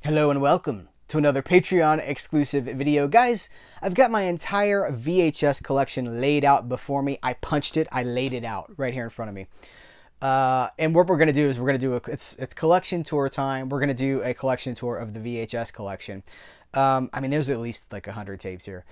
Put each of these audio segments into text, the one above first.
Hello and welcome to another Patreon exclusive video. Guys, I've got my entire VHS collection laid out before me. I punched it, I laid it out right here in front of me. And what we're going to do is we're going to do it's collection tour time. We're going to do a collection tour of the VHS collection. I mean, there's at least like 100 tapes here.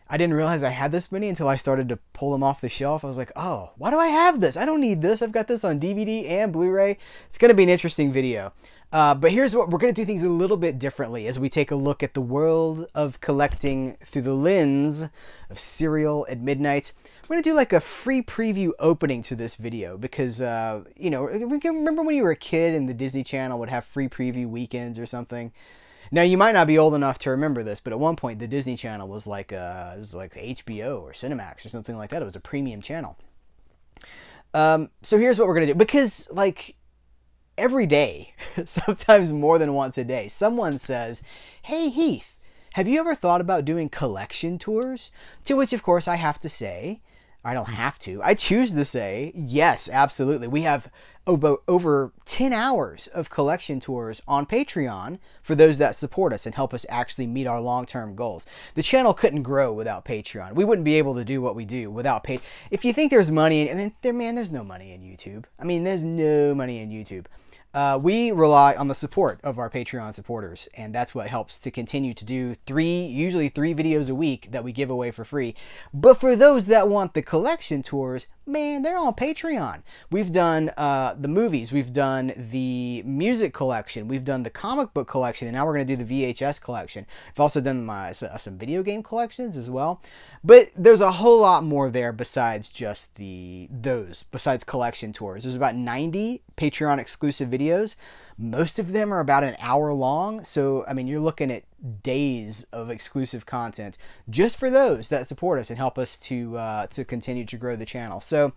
I didn't realize I had this many until I started to pull them off the shelf. I was like, oh, why do I have this? I don't need this. I've got this on DVD and Blu-ray. It's going to be an interesting video. But here's what we're going to do things a little bit differently as we take a look at the world of collecting through the lens of Serial at Midnight. We're going to do like a free preview opening to this video because, you know, remember when you were a kid and the Disney Channel would have free preview weekends or something? Now, you might not be old enough to remember this, but at one point the Disney Channel was like HBO or Cinemax or something like that. It was a premium channel. So here's what we're going to do. Because, like, every day, sometimes more than once a day, someone says, hey, Heath, have you ever thought about doing collection tours? To which, of course, I have to say, I don't have to, I choose to say, yes, absolutely. We have over 10 hours of collection tours on Patreon for those that support us and help us actually meet our long-term goals. The channel couldn't grow without Patreon. We wouldn't be able to do what we do without Patreon. If you think there's money, man, there's no money in YouTube. I mean, there's no money in YouTube. We rely on the support of our Patreon supporters, and that's what helps to continue to do usually three videos a week that we give away for free. But for those that want the collection tours, man, they're on Patreon. We've done the movies, we've done the music collection, we've done the comic book collection, and now we're going to do the VHS collection. I've also done some video game collections as well. But there's a whole lot more there besides just besides collection tours. There's about 90 Patreon exclusive videos. Most of them are about an hour long. So, I mean, you're looking at days of exclusive content just for those that support us and help us to continue to grow the channel. So,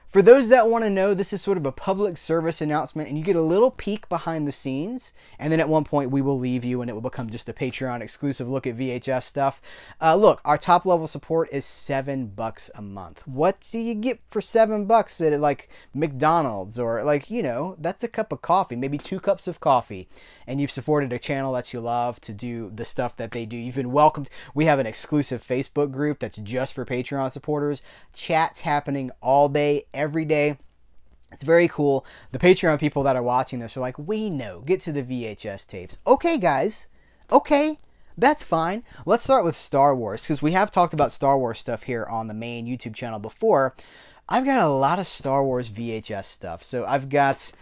for those that want to know, this is sort of a public service announcement, and you get a little peek behind the scenes, and then at one point we will leave you and it will become just a Patreon exclusive look at VHS stuff. Look, our top level support is $7 a month. What do you get for $7 at like McDonald's or like, you know, that's a cup of coffee, maybe 2 cups of coffee, and you've supported a channel that you love to do the stuff that they do. You've been welcomed. We have an exclusive Facebook group that's just for Patreon supporters. Chats happening all day, every day. It's very cool. The Patreon people that are watching this are like, we know, get to the VHS tapes. Okay, guys. Okay, that's fine. Let's start with Star Wars, because we have talked about Star Wars stuff here on the main YouTube channel before. I've got a lot of Star Wars VHS stuff. So I've got,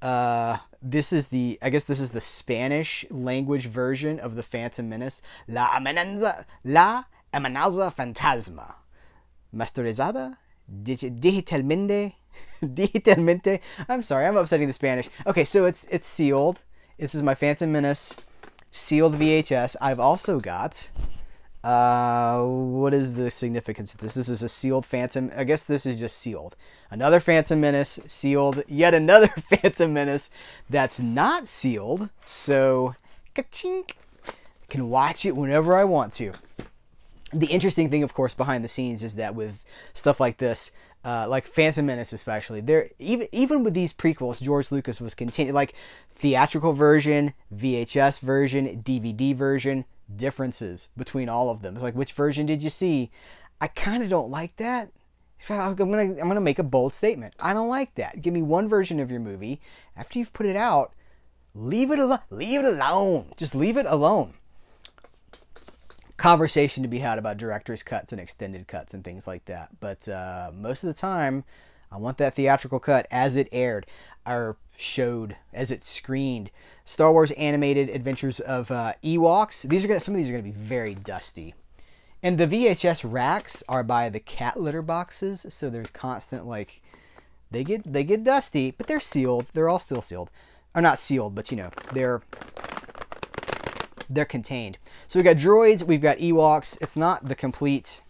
I guess this is the Spanish language version of the Phantom Menace. La amenaza fantasma. Masterizada digitalmente. I'm sorry, I'm upsetting the Spanish. Okay, so it's sealed. This is my Phantom Menace sealed VHS. I've also got what is the significance of this? This is a sealed Phantom. I guess this is just sealed. Another Phantom Menace sealed. Yet another Phantom Menace that's not sealed. So, ka-chink, I can watch it whenever I want to. The interesting thing, of course, behind the scenes is that with stuff like this, like Phantom Menace especially, even with these prequels, George Lucas was like theatrical version, VHS version, DVD version, differences between all of them. It's like, which version did you see? I kind of don't like that. I'm gonna make a bold statement. I don't like that. Give me one version of your movie. After you've put it out, leave it alone. Leave it alone. Just leave it alone. Conversation to be had about director's cuts and extended cuts and things like that. But most of the time, I want that theatrical cut as it aired or showed, as it screened. Star Wars Animated Adventures of Ewoks. Some of these are gonna be very dusty. And the VHS racks are by the cat litter boxes, so there's constant, like, they get dusty, but they're sealed. They're all still sealed, or not sealed, but you know, they're contained. So we've got droids, we've got Ewoks. It's not the complete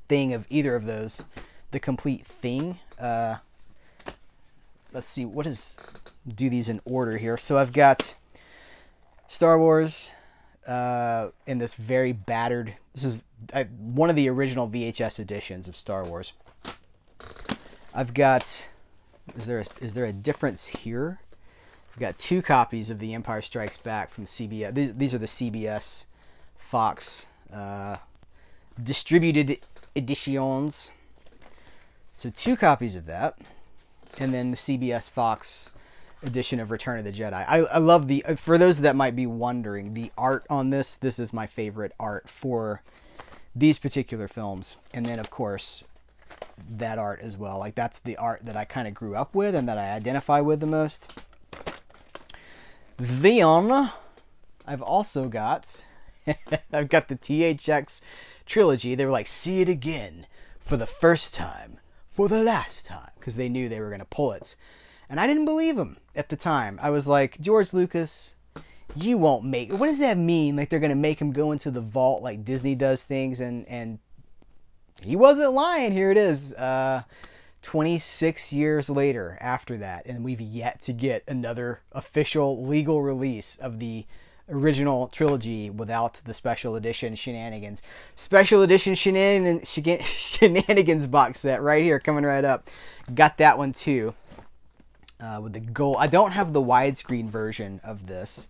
thing of either of those. The complete thing. Let's see, do these in order here. So I've got Star Wars in this very battered, this is one of the original VHS editions of Star Wars. I've got, is there a difference here? I've got 2 copies of The Empire Strikes Back from CBS. These are the CBS Fox distributed editions. So 2 copies of that. And then the CBS Fox edition of Return of the Jedi. I love the, for those that might be wondering, the art on this is my favorite art for these particular films. And then, of course, that art as well. Like, that's the art that I kind of grew up with and that I identify with the most. Then I've also got I've got the THX Trilogy. They were like, see it again for the first time, for the last time, because they knew they were going to pull it. And I didn't believe them at the time. I was like, George Lucas, you won't make, what does that mean? Like, they're going to make him go into the vault like Disney does things, and he wasn't lying. Here it is. 26 years later after that, and we've yet to get another official legal release of the original trilogy without the special edition shenanigans. Special edition shenanigans box set right here, coming right up. Got that one too. With the gold. I don't have the widescreen version of this.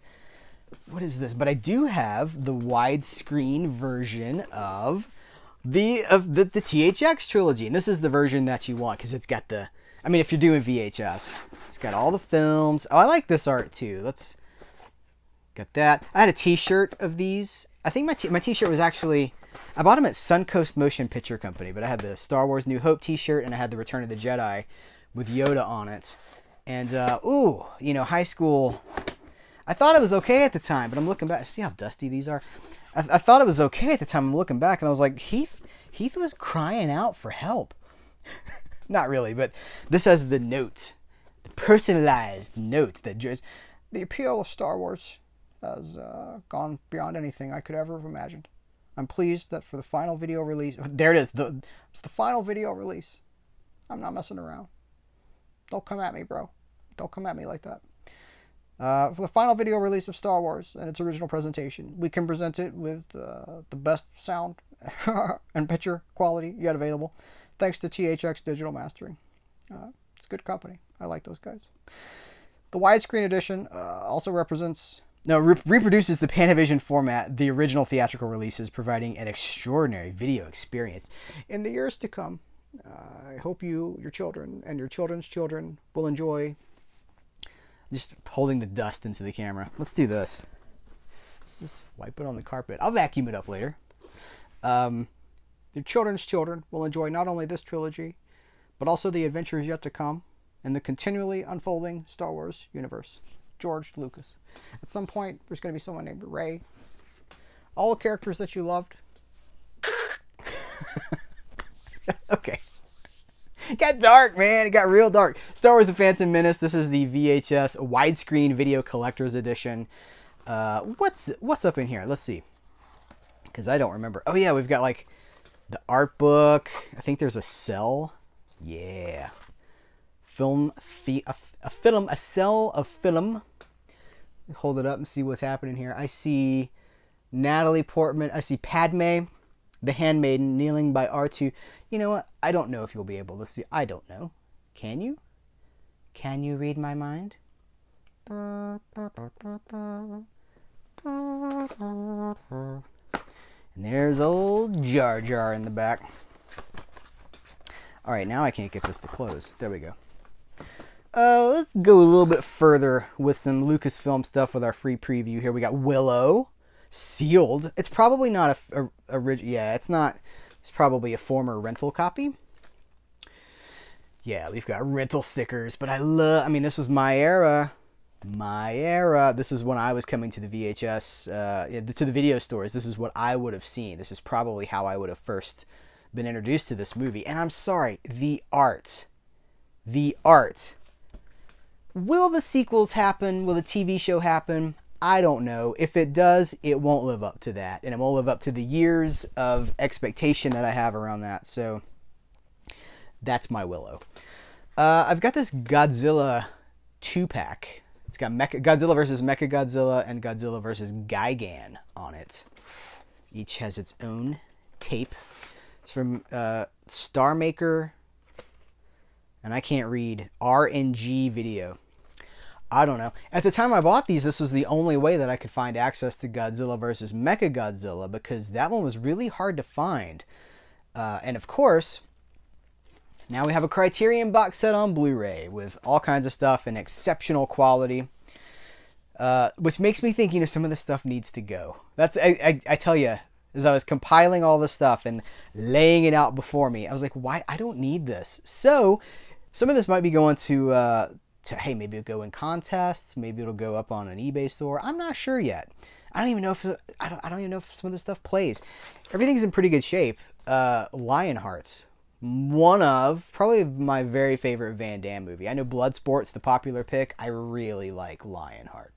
What is this? But I do have the widescreen version of the THX Trilogy, and this is the version that you want because it's got the, I mean, if you're doing VHS, it's got all the films. Oh, I like this art too. Let's got that. I had a T-shirt of these. I think my T-shirt was actually, I bought them at Suncoast Motion Picture Company, but I had the Star Wars New Hope T-shirt and I had the Return of the Jedi with Yoda on it. And ooh, you know, high school. I thought it was okay at the time, but I'm looking back. See how dusty these are. I thought it was okay at the time. I'm looking back, and I was like, Heath was crying out for help. Not really, but this has the note, the personalized note that just, the appeal of Star Wars has gone beyond anything I could ever have imagined. I'm pleased that for the final video release, there it is. It's the final video release. I'm not messing around. Don't come at me, bro. Don't come at me like that. For the final video release of Star Wars and its original presentation, we can present it with the best sound and picture quality yet available, thanks to THX Digital Mastering. It's good company. I like those guys. The widescreen edition also reproduces the Panavision format, the original theatrical releases, providing an extraordinary video experience in the years to come. I hope your children, and your children's children will enjoy. Just holding the dust into the camera. Let's do this. Just wipe it on the carpet. I'll vacuum it up later. Your children's children will enjoy not only this trilogy, but also the adventures yet to come in the continually unfolding Star Wars universe. George Lucas. At some point, there's going to be someone named Rey. All the characters that you loved. Okay. It got dark, man. It got real dark. Star Wars The Phantom Menace. This is the VHS widescreen video collector's edition. What's up in here? Let's see. Because I don't remember. Oh, yeah. We've got, like, the art book. I think there's a cell. Yeah. A cell of film. Hold it up and see what's happening here. I see Natalie Portman. I see Padme, the handmaiden, kneeling by R2. You know what? I don't know if you'll be able to see. I don't know. Can you? Can you read my mind? And there's old Jar Jar in the back. All right, now I can't get this to close. There we go. Let's go a little bit further with some Lucasfilm stuff with our free preview here. We got Willow, sealed. It's probably not a original. Yeah, it's not. It's probably a former rental copy. Yeah, we've got rental stickers, but I mean, this was my era. My era. This is when I was coming to the VHS, to the video stores. This is what I would have seen. This is probably how I would have first been introduced to this movie. And I'm sorry, the art. The art. Will the sequels happen? Will the TV show happen? I don't know. If it does, it won't live up to that. And it won't live up to the years of expectation that I have around that. So that's my Willow. I've got this Godzilla 2-pack. It's got Godzilla vs. Mechagodzilla and Godzilla vs. Gigan on it. Each has its own tape. It's from Star Maker. And I can't read. RNG video. I don't know. At the time I bought these, this was the only way that I could find access to Godzilla vs. Mechagodzilla, because that one was really hard to find. And of course, now we have a Criterion box set on Blu-ray with all kinds of stuff in exceptional quality, which makes me think, you know, some of this stuff needs to go. That's I tell you, as I was compiling all this stuff and laying it out before me, I was like, why? I don't need this. So some of this might be going to hey, maybe it'll go in contests, maybe it'll go up on an eBay store. I'm not sure yet. I don't even know if some of this stuff plays. Everything's in pretty good shape. Lionhearts, one of probably my very favorite Van Damme movie. I know Bloodsport's the popular pick. I really like Lionheart.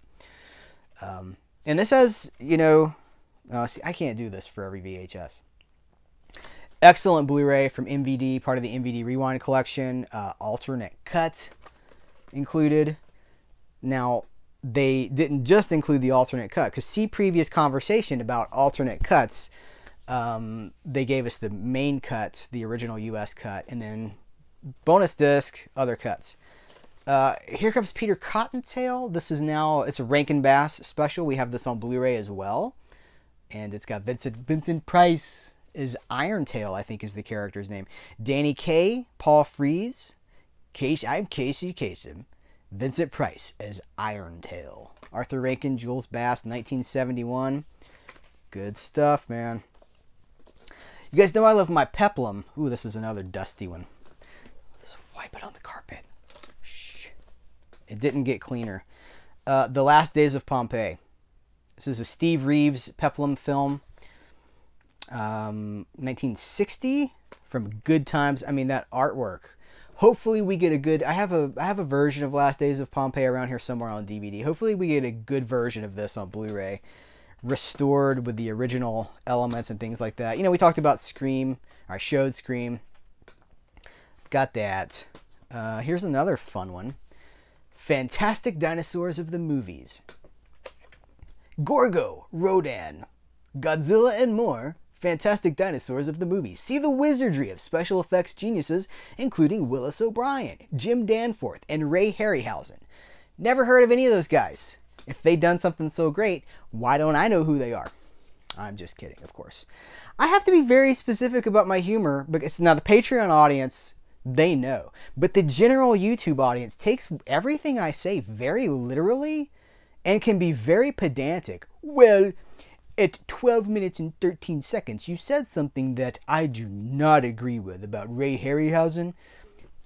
And this has, you know, see, I can't do this for every VHS. Excellent Blu-ray from MVD, part of the MVD Rewind collection. Alternate cut included. Now, they didn't just include the alternate cut, because see previous conversation about alternate cuts. They gave us the main cut, the original US cut, and then bonus disc, other cuts. Here comes Peter Cottontail. This is now, it's a Rankin Bass special. We have this on Blu-ray as well. And it's got Vincent Price is Irontail, I think is the character's name. Danny Kaye, Paul Frees. I'm Casey Kasem. Vincent Price as Irontail. Arthur Rankin, Jules Bass, 1971. Good stuff, man. You guys know I love my Peplum. Ooh, this is another dusty one. Let's wipe it on the carpet. Shh. It didn't get cleaner. The Last Days of Pompeii. This is a Steve Reeves Peplum film. 1960 from Good Times. I mean, that artwork. Hopefully we get a good... I have a version of Last Days of Pompeii around here somewhere on DVD. Hopefully we get a good version of this on Blu-ray, restored with the original elements and things like that. You know, we talked about Scream. Or I showed Scream. Got that. Here's another fun one. Fantastic Dinosaurs of the Movies. Gorgo, Rodan, Godzilla and more. Fantastic Dinosaurs of the Movies. See the wizardry of special effects geniuses, including Willis O'Brien, Jim Danforth, and Ray Harryhausen. Never heard of any of those guys. If they've done something so great, why don't I know who they are? I'm just kidding, of course. I have to be very specific about my humor, because now the Patreon audience, they know. But the general YouTube audience takes everything I say very literally and can be very pedantic. Well, at 12 minutes and 13 seconds, you said something that I do not agree with about Ray Harryhausen.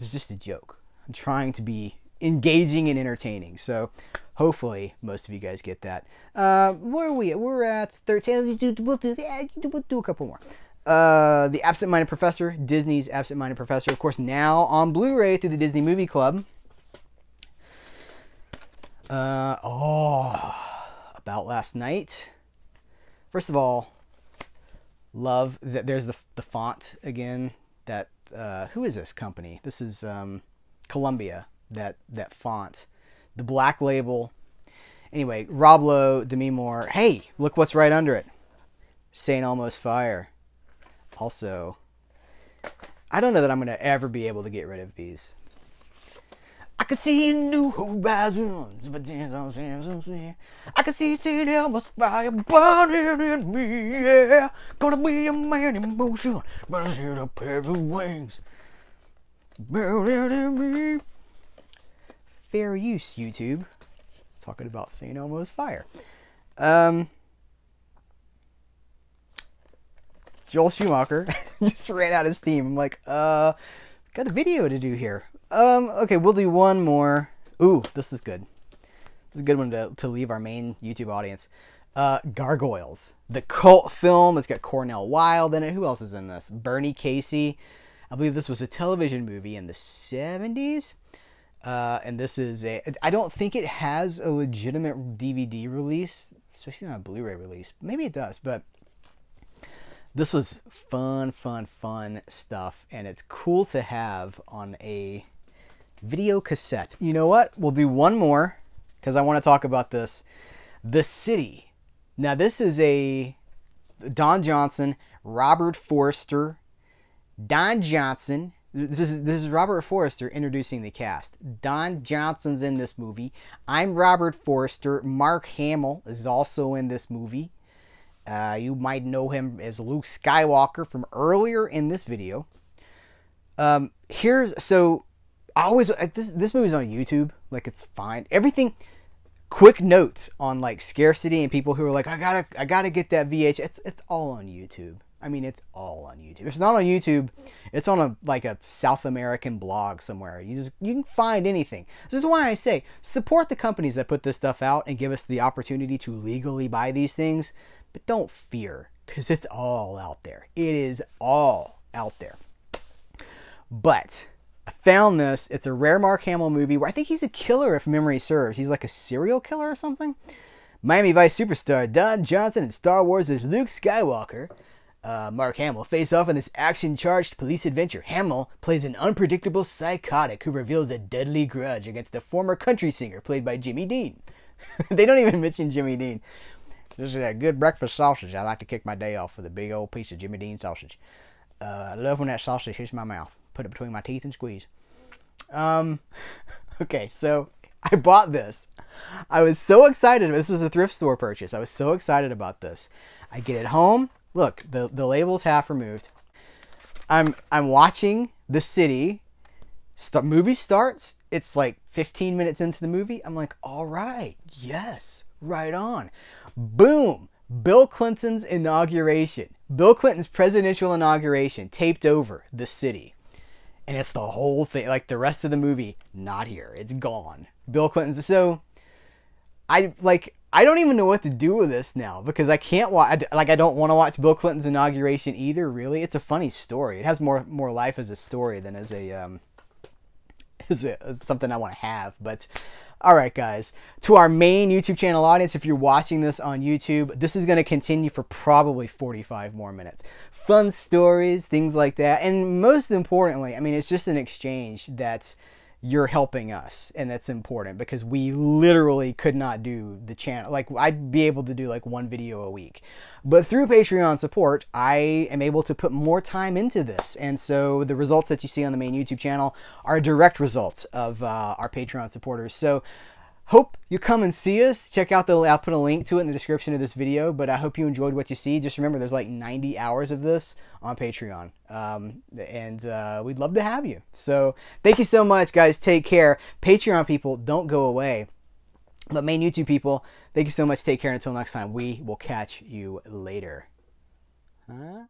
It's just a joke. I'm trying to be engaging and entertaining. So hopefully most of you guys get that. Where are we at? We're at 13. We'll do a couple more. The Absent-Minded Professor, Disney's Absent-Minded Professor. Of course, now on Blu-ray through the Disney Movie Club. About Last Night. First of all, love that there's the font again. That who is this company? This is Columbia. That font, the black label. Anyway, Rob Lowe, Demi Moore. Hey, look what's right under it. St. Elmo's Fire. Also, I don't know that I'm gonna ever be able to get rid of these. I can see new horizons, but I can see St. Elmo's fire burning in me, yeah. Gonna be a man in motion, but I see a pair of wings burning in me. Fair use, YouTube. Talking about St. Elmo's fire. Joel Schumacher just ran out of steam. I'm like, got a video to do here. Okay, we'll do one more. Ooh, this is good. This is a good one to leave our main YouTube audience. Gargoyles, the cult film. It's got Cornel Wilde in it. Who else is in this? Bernie Casey. I believe this was a television movie in the 70s. And this is I don't think it has a legitimate DVD release, especially not a Blu-ray release. Maybe it does, but this was fun stuff, and it's cool to have on a video cassette. You know what? We'll do one more, because I want to talk about this. The City. Now, this is a Don Johnson, Robert Forster, Don Johnson, This is Robert Forster introducing the cast. Don Johnson's in this movie. I'm Robert Forster. Mark Hamill is also in this movie. You might know him as Luke Skywalker from earlier in this video. I always this movie's on YouTube. Like, it's fine. Everything. Quick notes on like scarcity and people who are like, I gotta get that VHS. It's all on YouTube. I mean, it's all on YouTube. If it's not on YouTube, it's on a South American blog somewhere. You can find anything. This is why I say support the companies that put this stuff out and give us the opportunity to legally buy these things. But don't fear, because it's all out there. It is all out there. But I found this. It's a rare Mark Hamill movie where I think he's a killer, if memory serves. He's like a serial killer or something. Miami Vice superstar Don Johnson in Star Wars as Luke Skywalker. Mark Hamill face off in this action-charged police adventure. Hamill plays an unpredictable psychotic who reveals a deadly grudge against a former country singer played by Jimmy Dean. They don't even mention Jimmy Dean. This is a good breakfast sausage. I like to kick my day off with a big old piece of Jimmy Dean sausage. I love when that sausage hits my mouth. Put it between my teeth and squeeze. Okay, so I bought this. I was so excited. This was a thrift store purchase. I was so excited about this. I get it home. Look, the label's half removed. I'm watching the city. Movie starts. It's like 15 minutes into the movie. I'm like, all right, yes, right on. Boom. Bill Clinton's inauguration. Bill Clinton's presidential inauguration taped over the city. And it's the whole thing. Like, the rest of the movie, not here. It's gone. Bill Clinton's. So, I don't even know what to do with this now, because I can't watch. I don't want to watch Bill Clinton's inauguration either. Really, it's a funny story. It has more life as a story than as something I want to have. But all right, guys, to our main YouTube channel audience, if you're watching this on YouTube, this is going to continue for probably 45 more minutes. Fun stories, things like that, and most importantly, I mean, it's just an exchange that you're helping us, and that's important, because we literally could not do the channel. Like, I'd be able to do like one video a week, but through Patreon support, I am able to put more time into this. And so the results that you see on the main YouTube channel are direct results of our Patreon supporters. So hope you come and see us. Check out I'll put a link to it in the description of this video, but I hope you enjoyed what you see. Just remember, there's like 90 hours of this on Patreon, and we'd love to have you. So thank you so much, guys. Take care. Patreon people, don't go away. But main YouTube people, thank you so much. Take care. Until next time, we will catch you later. Huh?